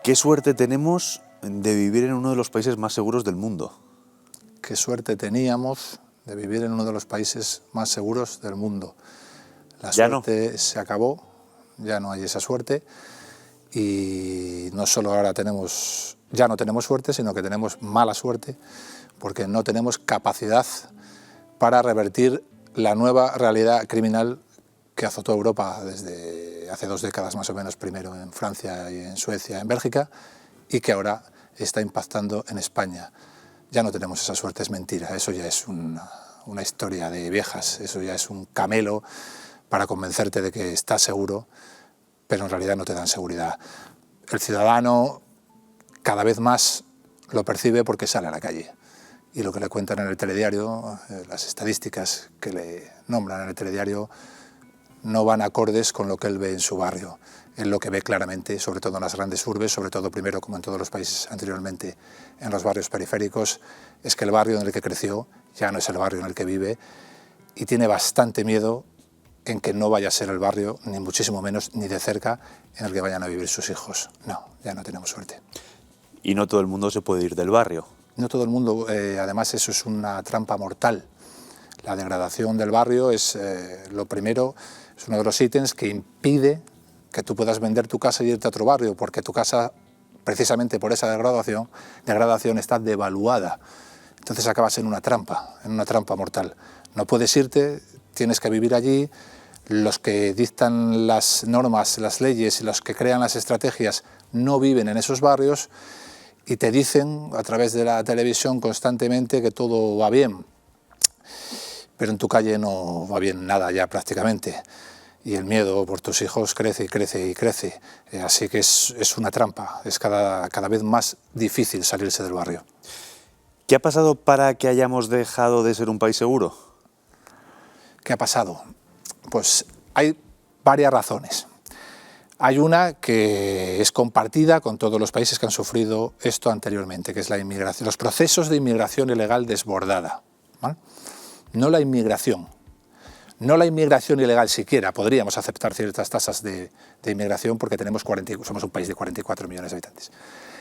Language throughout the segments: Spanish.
¿Qué suerte tenemos de vivir en uno de los países más seguros del mundo? Qué suerte teníamos de vivir en uno de los países más seguros del mundo. La suerte se acabó, ya no hay esa suerte, y no solo ahora ya no tenemos suerte, sino que tenemos mala suerte, porque no tenemos capacidad para revertir la nueva realidad criminal que azotó Europa desde hace 2 décadas más o menos, primero en Francia y en Suecia, en Bélgica, y que ahora está impactando en España. Ya no tenemos esa suerte, es mentira, eso ya es una historia de viejas, eso ya es un camelo para convencerte de que estás seguro, pero en realidad no te dan seguridad. El ciudadano cada vez más lo percibe porque sale a la calle, y lo que le cuentan en el telediario, las estadísticas que le nombran en el telediario, no van acordes con lo que él ve en su barrio. Él lo que ve claramente, sobre todo en las grandes urbes, sobre todo primero, como en todos los países anteriormente, en los barrios periféricos, es que el barrio en el que creció ya no es el barrio en el que vive, y tiene bastante miedo en que no vaya a ser el barrio, ni muchísimo menos, ni de cerca, en el que vayan a vivir sus hijos. No, ya no tenemos suerte. Y no todo el mundo se puede ir del barrio. No todo el mundo, además eso es una trampa mortal. La degradación del barrio es lo primero, es uno de los ítems que impide que tú puedas vender tu casa y irte a otro barrio, porque tu casa, precisamente por esa degradación está devaluada. Entonces acabas en una trampa mortal. No puedes irte, tienes que vivir allí. Los que dictan las normas, las leyes y los que crean las estrategias no viven en esos barrios y te dicen a través de la televisión constantemente que todo va bien. Pero en tu calle no va bien nada ya prácticamente, y el miedo por tus hijos crece y crece y crece, así que es una trampa, es cada vez más difícil salirse del barrio. ¿Qué ha pasado para que hayamos dejado de ser un país seguro? ¿Qué ha pasado? Pues hay varias razones. Hay una que es compartida con todos los países que han sufrido esto anteriormente, que es la inmigración, los procesos de inmigración ilegal desbordada, ¿vale? No la inmigración ilegal siquiera, podríamos aceptar ciertas tasas de inmigración porque somos un país de 44 millones de habitantes,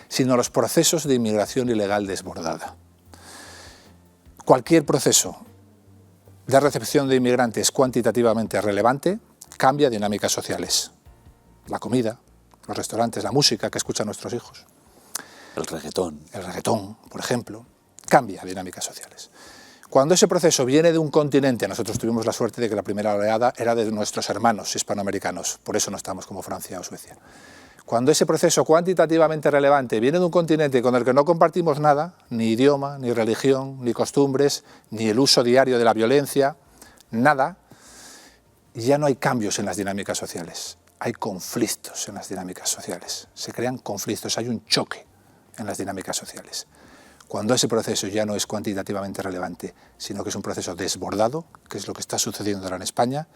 sino los procesos de inmigración ilegal desbordada. Cualquier proceso de recepción de inmigrantes cuantitativamente relevante cambia dinámicas sociales. La comida, los restaurantes, la música que escuchan nuestros hijos. El reggaetón, por ejemplo, cambia dinámicas sociales. Cuando ese proceso viene de un continente, nosotros tuvimos la suerte de que la primera oleada era de nuestros hermanos hispanoamericanos, por eso no estamos como Francia o Suecia. Cuando ese proceso cuantitativamente relevante viene de un continente con el que no compartimos nada, ni idioma, ni religión, ni costumbres, ni el uso diario de la violencia, nada, ya no hay cambios en las dinámicas sociales, hay conflictos en las dinámicas sociales, se crean conflictos, hay un choque en las dinámicas sociales. Cuando ese proceso ya no es cuantitativamente relevante, sino que es un proceso desbordado, que es lo que está sucediendo ahora en España,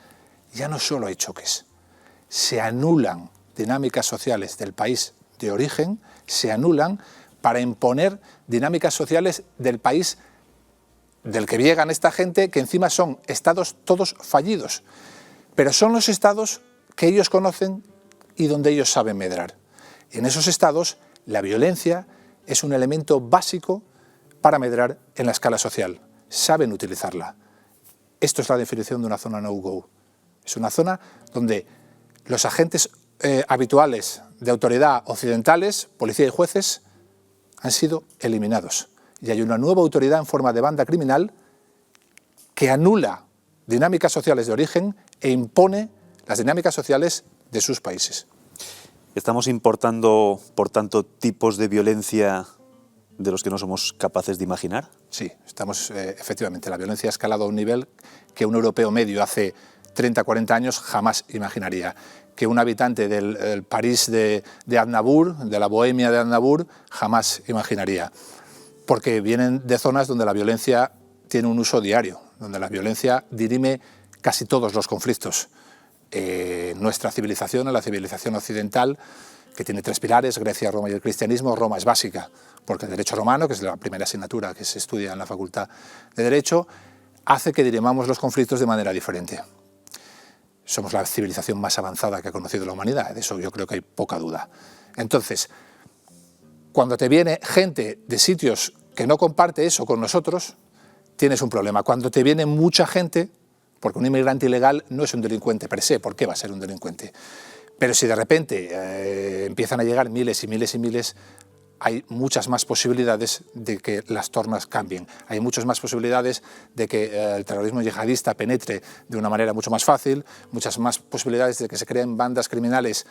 ya no solo hay choques, se anulan dinámicas sociales del país de origen, se anulan para imponer dinámicas sociales del país del que llegan esta gente, que encima son estados todos fallidos, pero son los estados que ellos conocen y donde ellos saben medrar. En esos estados la violencia es un elemento básico para medrar en la escala social. Saben utilizarla. Esto es la definición de una zona no-go. Es una zona donde los agentes habituales de autoridad occidentales, policía y jueces, han sido eliminados. Y hay una nueva autoridad en forma de banda criminal que anula dinámicas sociales de origen e impone las dinámicas sociales de sus países. ¿Estamos importando, por tanto, tipos de violencia de los que no somos capaces de imaginar? Sí, efectivamente, la violencia ha escalado a un nivel que un europeo medio hace 30, 40 años jamás imaginaría. Que un habitante del París de Aznavour, de la Bohemia de Aznavour, jamás imaginaría. Porque vienen de zonas donde la violencia tiene un uso diario, donde la violencia dirime casi todos los conflictos. Nuestra civilización, la civilización occidental, que tiene 3 pilares, Grecia, Roma y el cristianismo. Roma es básica, porque el derecho romano, que es la primera asignatura que se estudia en la Facultad de Derecho, hace que dirimamos los conflictos de manera diferente. Somos la civilización más avanzada que ha conocido la humanidad, de eso yo creo que hay poca duda. Entonces, Cuando te viene gente de sitios que no comparte eso con nosotros, tienes un problema. Cuando te viene mucha gente, porque un inmigrante ilegal no es un delincuente per se, ¿por qué va a ser un delincuente? Pero si de repente empiezan a llegar miles y miles y miles, hay muchas más posibilidades de que las tornas cambien. Hay muchas más posibilidades de que el terrorismo yihadista penetre de una manera mucho más fácil, muchas más posibilidades de que se creen bandas criminales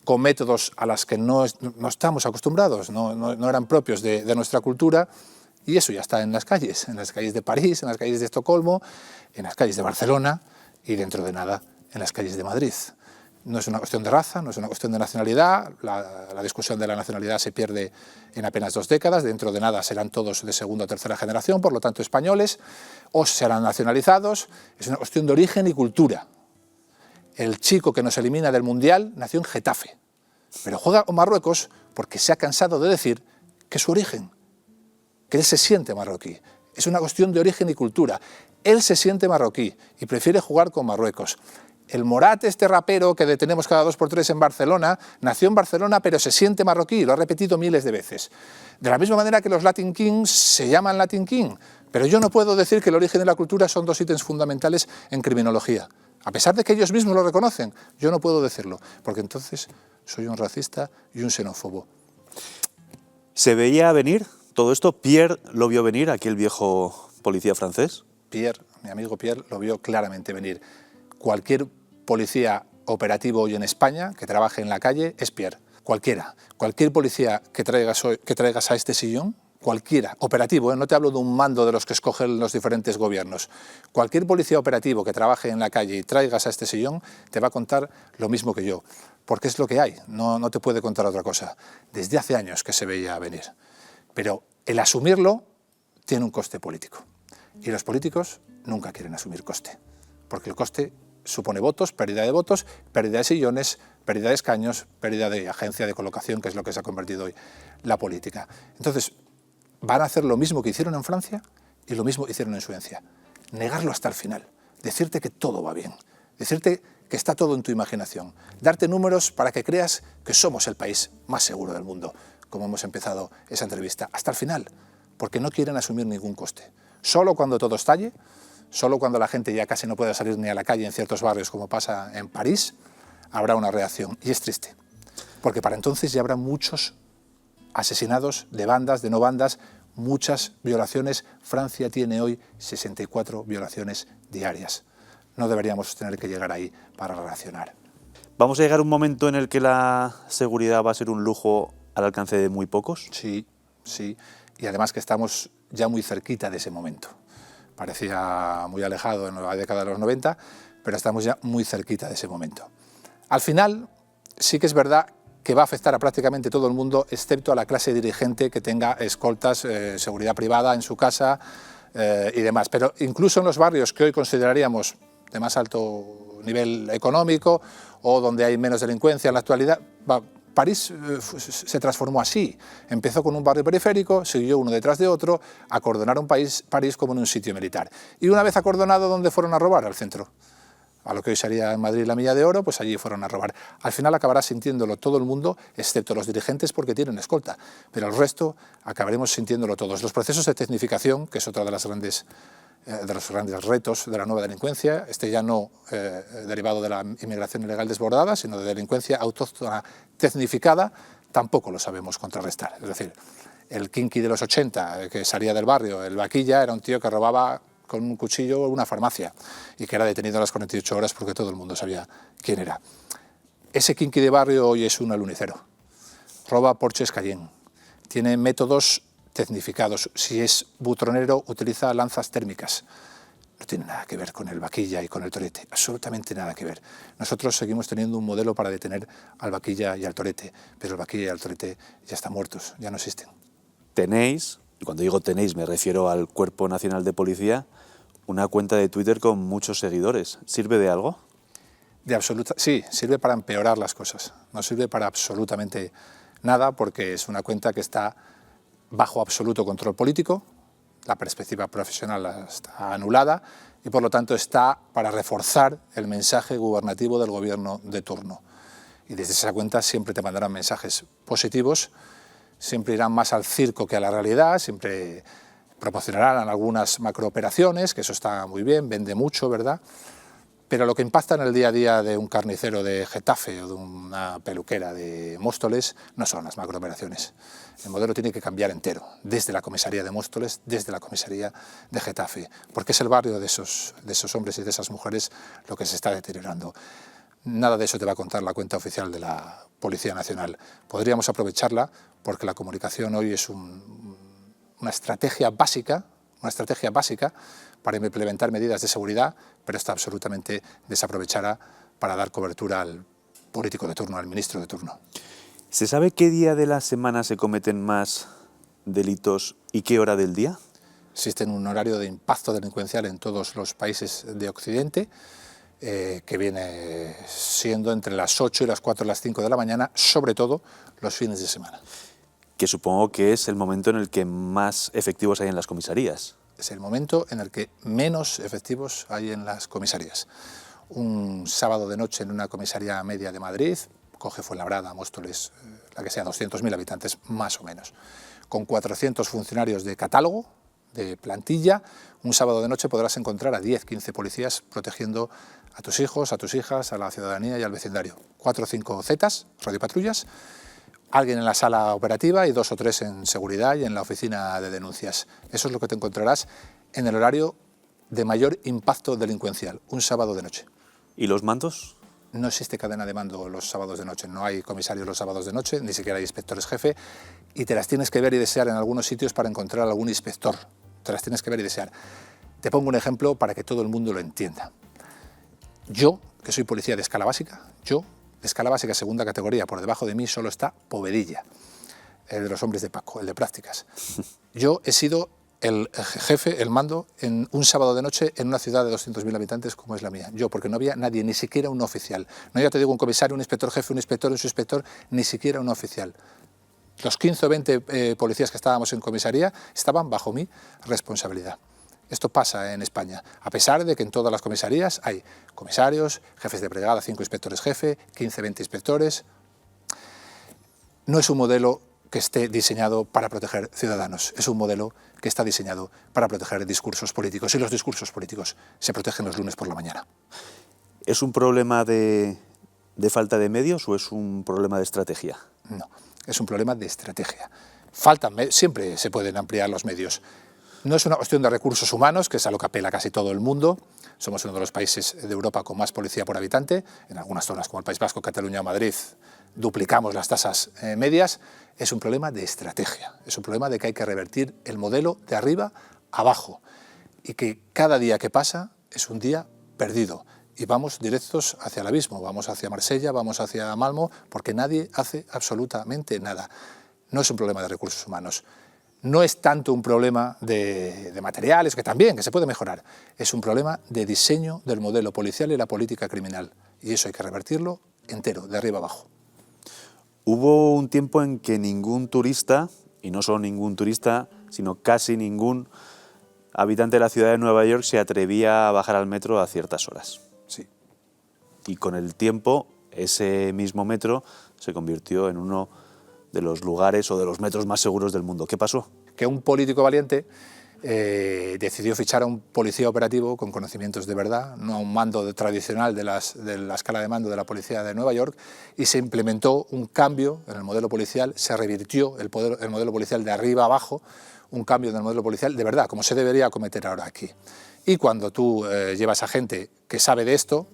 con métodos a las que no estamos acostumbrados, no eran propios de nuestra cultura, y eso ya está en las calles de París, en las calles de Estocolmo, en las calles de Barcelona y dentro de nada en las calles de Madrid. No es una cuestión de raza, no es una cuestión de nacionalidad, la discusión de la nacionalidad se pierde en apenas 2 décadas, dentro de nada serán todos de segunda o tercera generación, por lo tanto españoles, o serán nacionalizados, es una cuestión de origen y cultura. El chico que nos elimina del Mundial nació en Getafe, pero juega con Marruecos porque se ha cansado de decir que es su origen, que él se siente marroquí. Es una cuestión de origen y cultura. Él se siente marroquí y prefiere jugar con Marruecos. El Morat, este rapero que detenemos cada 2 por 3 en Barcelona, nació en Barcelona pero se siente marroquí, lo ha repetido miles de veces. De la misma manera que los Latin Kings se llaman Latin King, pero yo no puedo decir que el origen y la cultura son 2 ítems fundamentales en criminología. A pesar de que ellos mismos lo reconocen, yo no puedo decirlo, porque entonces soy un racista y un xenófobo. ¿Se veía venir todo esto? ¿Pierre lo vio venir, aquel viejo policía francés? Pierre, mi amigo Pierre, lo vio claramente venir. Cualquier policía operativo hoy en España que trabaje en la calle es Pierre. Cualquiera. Cualquier policía que traigas a este sillón, cualquiera, operativo, no te hablo de un mando de los que escogen los diferentes gobiernos. Cualquier policía operativo que trabaje en la calle y traigas a este sillón te va a contar lo mismo que yo, porque es lo que hay, no te puede contar otra cosa. Desde hace años que se veía venir. Pero el asumirlo tiene un coste político. Y los políticos nunca quieren asumir coste, porque el coste supone votos, pérdida de sillones, pérdida de escaños, pérdida de agencia de colocación, que es lo que se ha convertido hoy la política. Entonces, van a hacer lo mismo que hicieron en Francia y lo mismo que hicieron en Suecia. Negarlo hasta el final, decirte que todo va bien, decirte que está todo en tu imaginación, darte números para que creas que somos el país más seguro del mundo, como hemos empezado esa entrevista, hasta el final, porque no quieren asumir ningún coste. Solo cuando todo estalle, solo cuando la gente ya casi no pueda salir ni a la calle en ciertos barrios, como pasa en París, habrá una reacción. Y es triste, porque para entonces ya habrá muchos asesinados de bandas, de no bandas, muchas violaciones. Francia tiene hoy 64 violaciones diarias. No deberíamos tener que llegar ahí para reaccionar. ¿Vamos a llegar a un momento en el que la seguridad va a ser un lujo al alcance de muy pocos? Sí, sí. Y además que estamos ya muy cerquita de ese momento. Parecía muy alejado en la década de los 90, pero estamos ya muy cerquita de ese momento. Al final, sí que es verdad que va a afectar a prácticamente todo el mundo, excepto a la clase dirigente que tenga escoltas, seguridad privada en su casa y demás. Pero incluso en los barrios que hoy consideraríamos de más alto nivel económico o donde hay menos delincuencia en la actualidad, París se transformó así. Empezó con un barrio periférico, siguió uno detrás de otro, acordonaron París como en un sitio militar. Y una vez acordonado, ¿dónde fueron a robar? Al centro. A lo que hoy sería en Madrid la Milla de Oro, pues allí fueron a robar. Al final acabará sintiéndolo todo el mundo, excepto los dirigentes porque tienen escolta, pero el resto acabaremos sintiéndolo todos. Los procesos de tecnificación, que es otra de los grandes retos de la nueva delincuencia, ya no derivado de la inmigración ilegal desbordada, sino de delincuencia autóctona tecnificada, tampoco lo sabemos contrarrestar. Es decir, el kinky de los 80, que salía del barrio, el vaquilla, era un tío que robaba con un cuchillo una farmacia y que era detenido a las 48 horas porque todo el mundo sabía quién era. Ese kinky de barrio hoy es un alunicero. Roba Porsches Cayenne. Tiene métodos tecnificados. Si es butronero, utiliza lanzas térmicas. No tiene nada que ver con el vaquilla y con el torete. Absolutamente nada que ver. Nosotros seguimos teniendo un modelo para detener al vaquilla y al torete, pero el vaquilla y el torete ya están muertos, ya no existen. Tenéis, y cuando digo tenéis me refiero al Cuerpo Nacional de Policía, una cuenta de Twitter con muchos seguidores. ¿Sirve de algo? Sí, sirve para empeorar las cosas. No sirve para absolutamente nada porque es una cuenta que está bajo absoluto control político, la perspectiva profesional está anulada y por lo tanto está para reforzar el mensaje gubernativo del gobierno de turno. Y desde esa cuenta siempre te mandarán mensajes positivos, siempre irán más al circo que a la realidad, siempre proporcionarán algunas macrooperaciones, que eso está muy bien, vende mucho, ¿verdad? Pero lo que impacta en el día a día de un carnicero de Getafe o de una peluquera de Móstoles no son las macrooperaciones. El modelo tiene que cambiar entero, desde la comisaría de Móstoles, desde la comisaría de Getafe, porque es el barrio de esos hombres y de esas mujeres lo que se está deteriorando. Nada de eso te va a contar la cuenta oficial de la Policía Nacional. Podríamos aprovecharla porque la comunicación hoy es una estrategia básica para implementar medidas de seguridad, pero está absolutamente desaprovechada para dar cobertura al político de turno, al ministro de turno. ¿Se sabe qué día de la semana se cometen más delitos y qué hora del día? Existe un horario de impacto delincuencial en todos los países de Occidente, que viene siendo entre las 8 y las 4 y las 5 de la mañana, sobre todo los fines de semana. Que supongo que es el momento en el que más efectivos hay en las comisarías. Es el momento en el que menos efectivos hay en las comisarías. Un sábado de noche en una comisaría media de Madrid, coge Fuenlabrada, Móstoles, la que sea, 200.000 habitantes más o menos, con 400 funcionarios de catálogo, de plantilla, un sábado de noche podrás encontrar a 10, 15 policías protegiendo a tus hijos, a tus hijas, a la ciudadanía y al vecindario. 4 o 5 zetas, radiopatrullas, alguien en la sala operativa y 2 o 3 en seguridad y en la oficina de denuncias. Eso es lo que te encontrarás en el horario de mayor impacto delincuencial, un sábado de noche. ¿Y los mandos? No existe cadena de mando los sábados de noche, no hay comisarios los sábados de noche, ni siquiera hay inspectores jefe, y te las tienes que ver y desear en algunos sitios para encontrar algún inspector. Te las tienes que ver y desear. Te pongo un ejemplo para que todo el mundo lo entienda. Yo, que soy policía de escala básica, de escala básica segunda categoría, por debajo de mí solo está Povedilla, el de los hombres de Paco, el de prácticas. Yo he sido el jefe, el mando, en un sábado de noche en una ciudad de 200.000 habitantes como es la mía. Yo, porque no había nadie, ni siquiera un oficial. No ya te digo un comisario, un inspector jefe, un inspector, un subinspector, ni siquiera un oficial. Los 15 o 20 policías que estábamos en comisaría estaban bajo mi responsabilidad. Esto pasa en España, a pesar de que en todas las comisarías hay comisarios, jefes de brigada, 5 inspectores jefe, 15, 20 inspectores. No es un modelo que esté diseñado para proteger ciudadanos, es un modelo que está diseñado para proteger discursos políticos, y los discursos políticos se protegen los lunes por la mañana. ¿Es un problema de falta de medios o es un problema de estrategia? No, es un problema de estrategia. Siempre se pueden ampliar los medios. No es una cuestión de recursos humanos, que es a lo que apela casi todo el mundo. Somos uno de los países de Europa con más policía por habitante. En algunas zonas como el País Vasco, Cataluña o Madrid duplicamos las tasas medias. Es un problema de estrategia. Es un problema de que hay que revertir el modelo de arriba a abajo. Y que cada día que pasa es un día perdido. Y vamos directos hacia el abismo. Vamos hacia Marsella, vamos hacia Malmo, porque nadie hace absolutamente nada. No es un problema de recursos humanos. No es tanto un problema de materiales, que también, que se puede mejorar. Es un problema de diseño del modelo policial y la política criminal. Y eso hay que revertirlo entero, de arriba abajo. Hubo un tiempo en que ningún turista, y no solo ningún turista, sino casi ningún habitante de la ciudad de Nueva York se atrevía a bajar al metro a ciertas horas. Sí. Y con el tiempo, ese mismo metro se convirtió en uno de los lugares o de los metros más seguros del mundo. ¿Qué pasó? Que un político valiente decidió fichar a un policía operativo con conocimientos de verdad, no a un mando tradicional de la escala de mando de la policía de Nueva York, y se implementó un cambio en el modelo policial, se revirtió el modelo policial de arriba abajo, un cambio en el modelo policial de verdad, como se debería cometer ahora aquí. Y cuando tú llevas a gente que sabe de esto,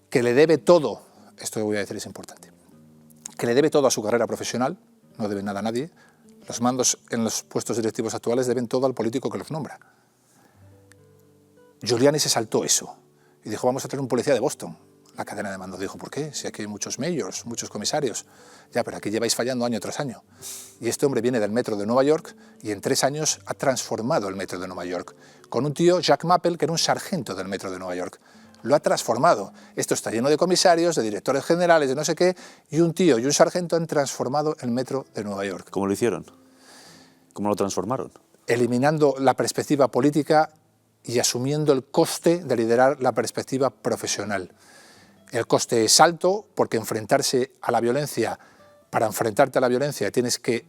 que le debe todo, esto que voy a decir es importante, que le debe todo a su carrera profesional, no debe nada a nadie. Los mandos en los puestos directivos actuales deben todo al político que los nombra. Giuliani se saltó eso y dijo, vamos a tener un policía de Boston. La cadena de mando dijo, ¿por qué? Si aquí hay muchos mayors, muchos comisarios. Ya, pero aquí lleváis fallando año tras año. Y este hombre viene del metro de Nueva York y en 3 años ha transformado el metro de Nueva York. Con un tío, Jack Mappel, que era un sargento del metro de Nueva York. Lo ha transformado. Esto está lleno de comisarios, de directores generales, de no sé qué, y un tío y un sargento han transformado el metro de Nueva York. ¿Cómo lo hicieron? ¿Cómo lo transformaron? Eliminando la perspectiva política y asumiendo el coste de liderar la perspectiva profesional. El coste es alto porque enfrentarse a la violencia, para enfrentarte a la violencia tienes que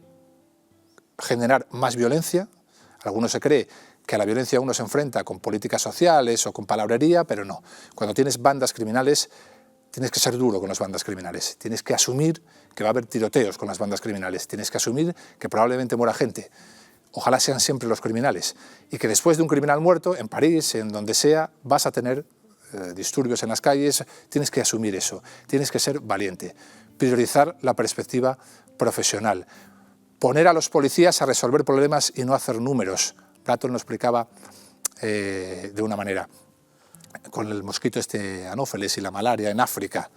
generar más violencia. Algunos se cree que a la violencia uno se enfrenta con políticas sociales o con palabrería, pero no. Cuando tienes bandas criminales, tienes que ser duro con las bandas criminales. Tienes que asumir que va a haber tiroteos con las bandas criminales. Tienes que asumir que probablemente muera gente. Ojalá sean siempre los criminales. Y que después de un criminal muerto, en París, en donde sea, vas a tener disturbios en las calles. Tienes que asumir eso. Tienes que ser valiente. Priorizar la perspectiva profesional. Poner a los policías a resolver problemas y no hacer números. Bratton lo explicaba de una manera. Con el mosquito Anófeles y la malaria en África,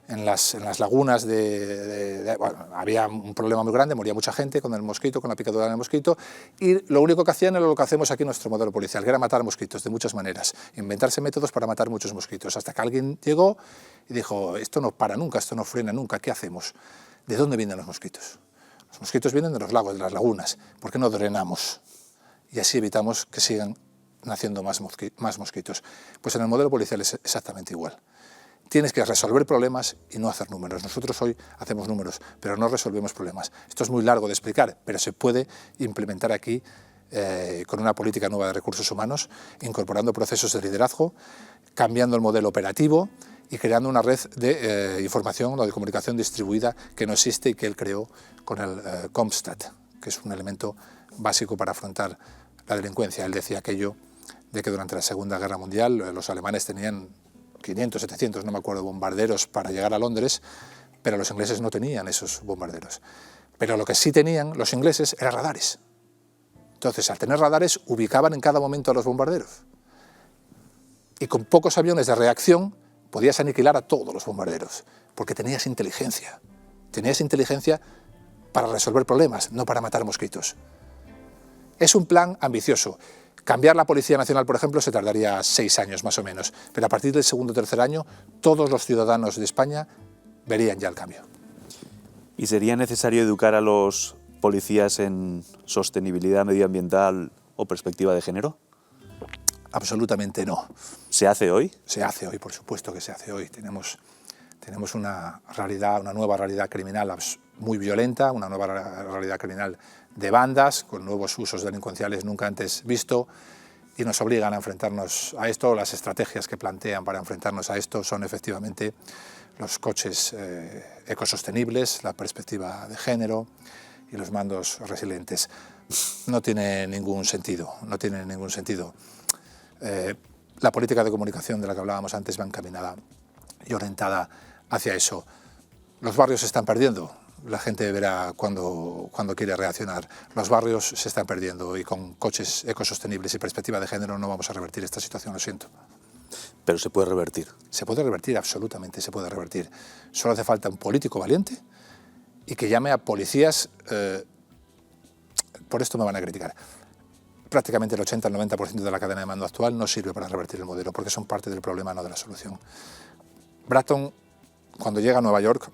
en las lagunas bueno, había un problema muy grande, moría mucha gente con el mosquito, con la picadura del mosquito, y lo único que hacían era lo que hacemos aquí en nuestro modelo policial, que era matar mosquitos de muchas maneras, inventarse métodos para matar muchos mosquitos, hasta que alguien llegó y dijo, esto no para nunca, esto no frena nunca, ¿qué hacemos? ¿De dónde vienen los mosquitos? Los mosquitos vienen de los lagos, de las lagunas, ¿por qué no drenamos? Y así evitamos que sigan naciendo más mosquitos. Pues en el modelo policial es exactamente igual. Tienes que resolver problemas y no hacer números. Nosotros hoy hacemos números, pero no resolvemos problemas. Esto es muy largo de explicar, pero se puede implementar aquí con una política nueva de recursos humanos, incorporando procesos de liderazgo, cambiando el modelo operativo y creando una red de información o de comunicación distribuida que no existe y que él creó con el CompStat, que es un elemento básico para afrontar la delincuencia. Él decía aquello de que durante la Segunda Guerra Mundial los alemanes tenían 500, 700, no me acuerdo, bombarderos para llegar a Londres, pero los ingleses no tenían esos bombarderos. Pero lo que sí tenían los ingleses eran radares. Entonces, al tener radares, ubicaban en cada momento a los bombarderos. Y con pocos aviones de reacción podías aniquilar a todos los bombarderos, porque tenías inteligencia. Tenías inteligencia para resolver problemas, no para matar mosquitos. Es un plan ambicioso. Cambiar la Policía Nacional, por ejemplo, se tardaría 6 años más o menos, pero a partir del segundo o tercer año todos los ciudadanos de España verían ya el cambio. ¿Y sería necesario educar a los policías en sostenibilidad medioambiental o perspectiva de género? Absolutamente no. ¿Se hace hoy? Se hace hoy, por supuesto que se hace hoy. Tenemos una realidad, una nueva realidad criminal muy violenta, una nueva realidad criminal de bandas, con nuevos usos delincuenciales nunca antes visto, y nos obligan a enfrentarnos a esto. Las estrategias que plantean para enfrentarnos a esto son efectivamente los coches ecosostenibles, la perspectiva de género y los mandos resilientes. No tiene ningún sentido, no tiene ningún sentido. La política de comunicación de la que hablábamos antes va encaminada y orientada hacia eso. Los barrios se están perdiendo. La gente verá cuando quiere reaccionar. Los barrios se están perdiendo y con coches ecosostenibles y perspectiva de género no vamos a revertir esta situación, lo siento. Pero se puede revertir. Se puede revertir, absolutamente se puede revertir. Solo hace falta un político valiente y que llame a policías. Por esto me van a criticar. Prácticamente el 80 al 90% de la cadena de mando actual no sirve para revertir el modelo, porque son parte del problema, no de la solución. Bratton, cuando llega a Nueva York,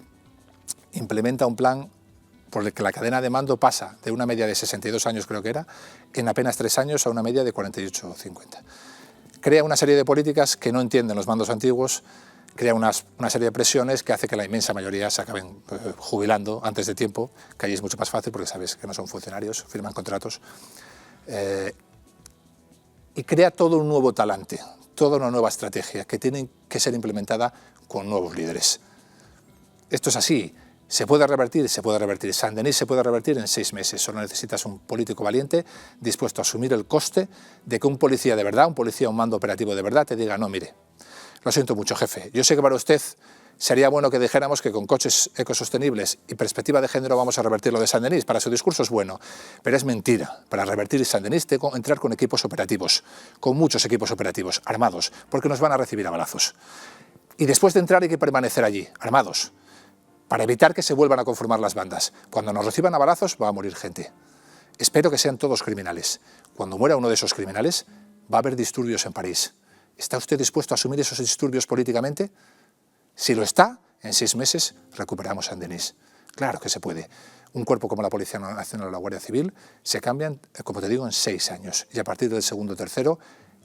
implementa un plan por el que la cadena de mando pasa de una media de 62 años, creo que era, en apenas 3 años a una media de 48 o 50. Crea una serie de políticas que no entienden los mandos antiguos, crea una serie de presiones que hace que la inmensa mayoría se acaben jubilando antes de tiempo, que allí es mucho más fácil porque sabes que no son funcionarios, firman contratos, y crea todo un nuevo talante, toda una nueva estrategia que tiene que ser implementada con nuevos líderes. Esto es así. ¿Se puede revertir? Se puede revertir. Saint-Denis se puede revertir en 6 meses. Solo necesitas un político valiente dispuesto a asumir el coste de que un policía de verdad, un mando operativo de verdad, te diga, no, mire, lo siento mucho, jefe. Yo sé que para usted sería bueno que dijéramos que con coches ecosostenibles y perspectiva de género vamos a revertir lo de Saint-Denis. Para su discurso es bueno, pero es mentira. Para revertir Saint-Denis tengo que entrar con equipos operativos, con muchos equipos operativos, armados, porque nos van a recibir a balazos. Y después de entrar hay que permanecer allí, armados, para evitar que se vuelvan a conformar las bandas. Cuando nos reciban a balazos va a morir gente. Espero que sean todos criminales. Cuando muera uno de esos criminales, va a haber disturbios en París. ¿Está usted dispuesto a asumir esos disturbios políticamente? Si lo está, en 6 meses recuperamos Saint-Denis. Claro que se puede. Un cuerpo como la Policía Nacional o la Guardia Civil se cambian, como te digo, en 6 años. Y a partir del segundo o tercero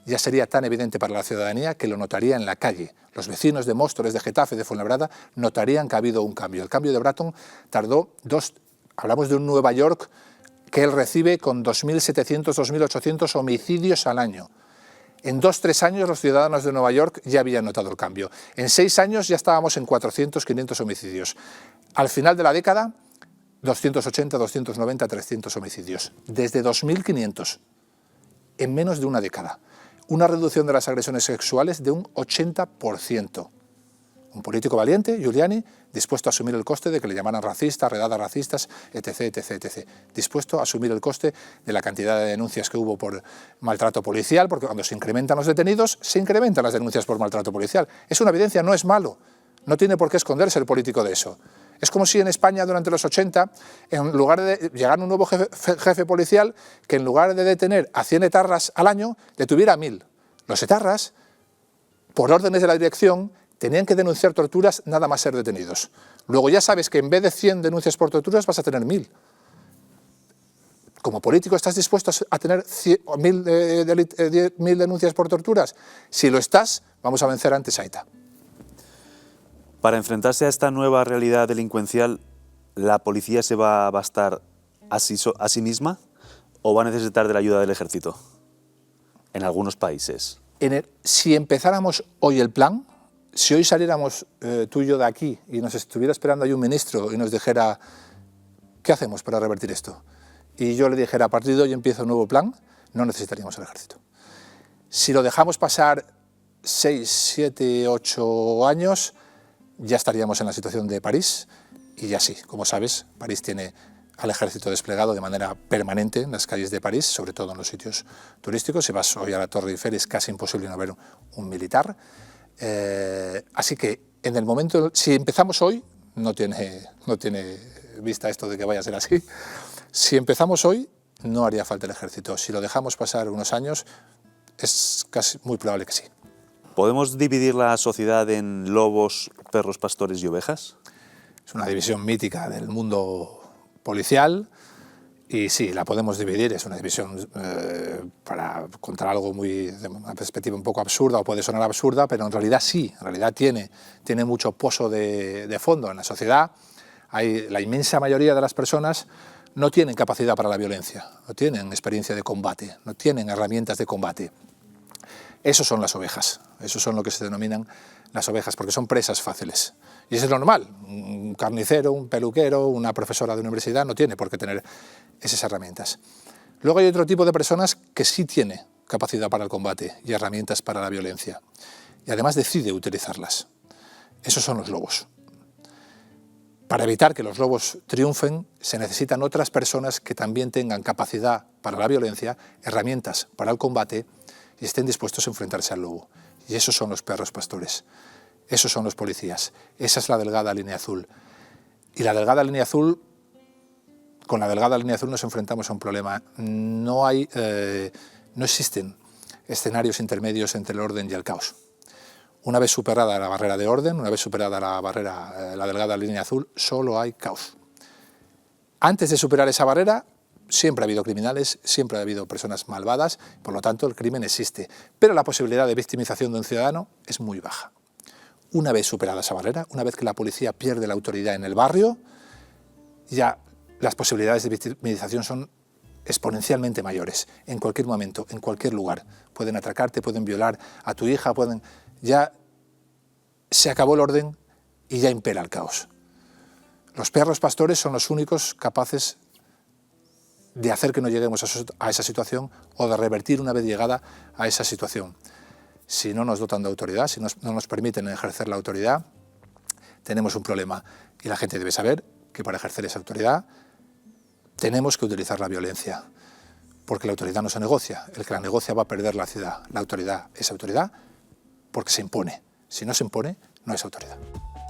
ya sería tan evidente para la ciudadanía que lo notaría en la calle. Los vecinos de Móstoles, de Getafe, de Fuenlabrada notarían que ha habido un cambio. El cambio de Bratton tardó hablamos de un Nueva York que él recibe con 2.700, 2.800 homicidios al año. En 2-3 años los ciudadanos de Nueva York ya habían notado el cambio. En 6 años ya estábamos en 400, 500 homicidios. Al final de la década, 280, 290, 300 homicidios. Desde 2.500, en menos de una década. Una reducción de las agresiones sexuales de un 80%. Un político valiente, Giuliani, dispuesto a asumir el coste de que le llamaran racista, redadas racistas, etc., etc., etc. Dispuesto a asumir el coste de la cantidad de denuncias que hubo por maltrato policial, porque cuando se incrementan los detenidos, se incrementan las denuncias por maltrato policial. Es una evidencia, no es malo. No tiene por qué esconderse el político de eso. Es como si en España durante los 80, en lugar de llegar un nuevo jefe policial, que en lugar de detener a 100 etarras al año, detuviera a 1000. Los etarras, por órdenes de la dirección, tenían que denunciar torturas nada más ser detenidos. Luego ya sabes que en vez de 100 denuncias por torturas vas a tener 1000. Como político, ¿estás dispuesto a tener 1000 denuncias por torturas? Si lo estás, vamos a vencer antes a ETA. Para enfrentarse a esta nueva realidad delincuencial, ¿la policía se va a bastar a sí misma o va a necesitar de la ayuda del ejército? En algunos países. Si empezáramos hoy el plan, si hoy saliéramos tú y yo de aquí y nos estuviera esperando ahí un ministro y nos dijera ¿qué hacemos para revertir esto? Y yo le dijera a partir de hoy empieza un nuevo plan, no necesitaríamos el ejército. Si lo dejamos pasar 6, 7, 8 años, ya estaríamos en la situación de París y ya sí, como sabes, París tiene al ejército desplegado de manera permanente en las calles de París, sobre todo en los sitios turísticos. Si vas hoy a la Torre Eiffel es casi imposible no ver un militar. Así que en el momento, si empezamos hoy, no tiene vista esto de que vaya a ser así. Si empezamos hoy, no haría falta el ejército. Si lo dejamos pasar unos años, es casi muy probable que sí. ¿Podemos dividir la sociedad en lobos, perros, pastores y ovejas? Es una división mítica del mundo policial y sí, la podemos dividir. Es una división para contar algo de una perspectiva un poco absurda o puede sonar absurda, pero en realidad sí, en realidad tiene mucho pozo de fondo. En la sociedad la inmensa mayoría de las personas no tienen capacidad para la violencia, no tienen experiencia de combate, no tienen herramientas de combate. Esos son las ovejas, esos son lo que se denominan las ovejas, porque son presas fáciles. Y eso es normal, un carnicero, un peluquero, una profesora de universidad no tiene por qué tener esas herramientas. Luego hay otro tipo de personas que sí tiene capacidad para el combate y herramientas para la violencia, y además decide utilizarlas. Esos son los lobos. Para evitar que los lobos triunfen, se necesitan otras personas que también tengan capacidad para la violencia, herramientas para el combate, y estén dispuestos a enfrentarse al lobo. Y esos son los perros pastores, esos son los policías, esa es la delgada línea azul. Y la delgada línea azul, con la delgada línea azul nos enfrentamos a un problema. No existen escenarios intermedios entre el orden y el caos. Una vez superada la barrera de orden, una vez superada la delgada línea azul, solo hay caos. Antes de superar esa barrera, siempre ha habido criminales, siempre ha habido personas malvadas, por lo tanto el crimen existe, pero la posibilidad de victimización de un ciudadano es muy baja. Una vez superada esa barrera, una vez que la policía pierde la autoridad en el barrio, ya las posibilidades de victimización son exponencialmente mayores, en cualquier momento, en cualquier lugar. Pueden atracarte, pueden violar a tu hija, ya se acabó el orden y ya impera el caos. Los perros pastores son los únicos capaces de hacer que no lleguemos a esa situación o de revertir una vez llegada a esa situación. Si no nos dotan de autoridad, si no nos permiten ejercer la autoridad, tenemos un problema. Y la gente debe saber que para ejercer esa autoridad tenemos que utilizar la violencia, porque la autoridad no se negocia. El que la negocia va a perder la ciudad. La autoridad es autoridad porque se impone. Si no se impone, no es autoridad.